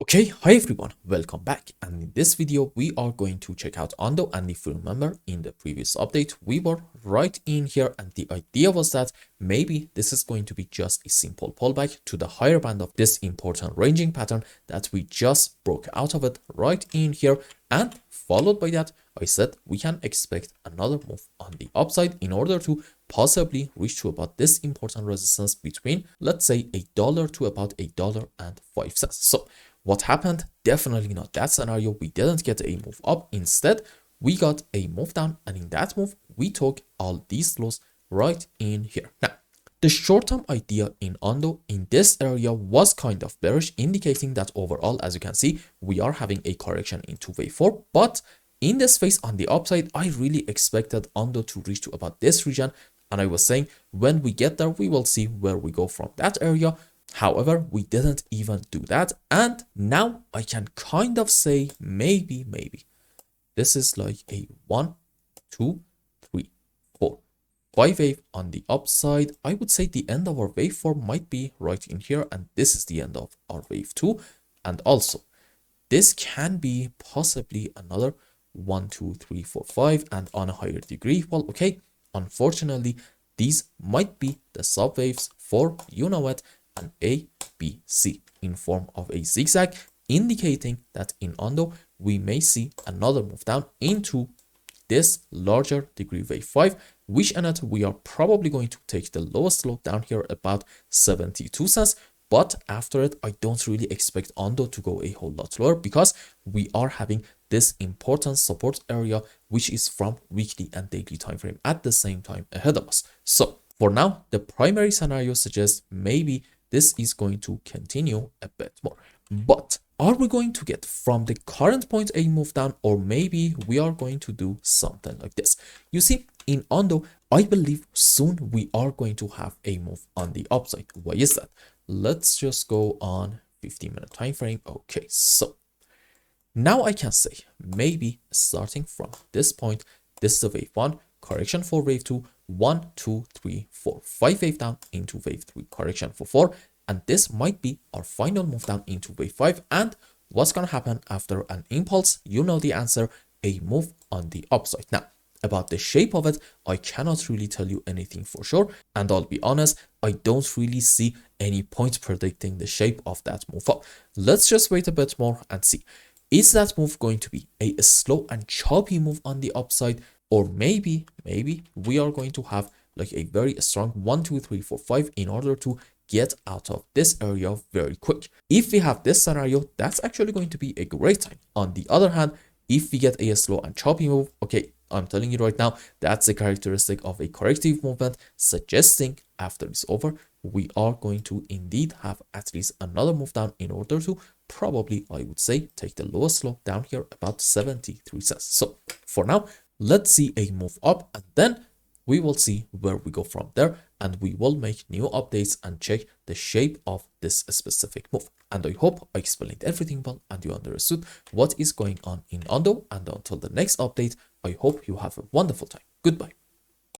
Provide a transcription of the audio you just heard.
Okay, hi everyone, welcome back, and in this video we are going to check out ONDO. And if you remember, in the previous update we were right in here, and the idea was that maybe this is going to be just a simple pullback to the higher band of this important ranging pattern that we just broke out of it right in here, and followed by that I said we can expect another move on the upside in order to possibly reach to about this important resistance between, let's say, $1 to about $1.05. So what happened? Definitely not that scenario. We didn't get a move up. Instead, we got a move down, and in that move, we took all these lows right in here. Now, the short-term idea in ONDO in this area was kind of bearish, indicating that overall, as you can see, we are having a correction into wave 4. But in this phase on the upside, I really expected ONDO to reach to about this region. And I was saying, when we get there, we will see where we go from that area. However, we didn't even do that. And now I can kind of say maybe this is like a 1, 2, 3, 4, 5 wave on the upside. I would say the end of our wave 4 might be right in here, and this is the end of our wave 2. And also, this can be possibly another 1, 2, 3, 4, 5, and on a higher degree. Well, okay, unfortunately, these might be the sub waves for, you know what, an A, B, C in form of a zigzag, indicating that in ONDO we may see another move down into this larger degree wave 5, which in it we are probably going to take the lowest low down here about 72 cents. But after it, I don't really expect ONDO to go a whole lot lower, because we are having this important support area, which is from weekly and daily time frame at the same time ahead of us. So for now, the primary scenario suggests maybe this is going to continue a bit more. But are we going to get from the current point a move down, or maybe we are going to do something like this? You see, in ONDO, I believe soon we are going to have a move on the upside. Why is that? Let's just go on 15-minute time frame. Okay, so now I can say maybe starting from this point, this is the wave 1, correction for wave 2, 1, 2, 3, 4, 5 wave down into wave 3, correction for 4, and this might be our final move down into wave 5. And what's gonna happen after an impulse? You know the answer, a move on the upside. Now, about the shape of it, I cannot really tell you anything for sure, and I'll be honest, I don't really see any point predicting the shape of that move up. Let's just wait a bit more and see. Is that move going to be a slow and choppy move on the upside, or maybe we are going to have like a very strong 1, 2, 3, 4, 5 in order to get out of this area very quick? If we have this scenario, that's actually going to be a great time. On the other hand, if we get a slow and choppy move, okay, I'm telling you right now, that's a characteristic of a corrective movement, suggesting after it's over, we are going to indeed have at least another move down in order to probably, I would say, take the lowest low down here about 73 cents. So for now, let's see a move up, and then we will see where we go from there, and we will make new updates and check the shape of this specific move. And I hope I explained everything well and you understood what is going on in ONDO. And until the next update, I hope you have a wonderful time. Goodbye.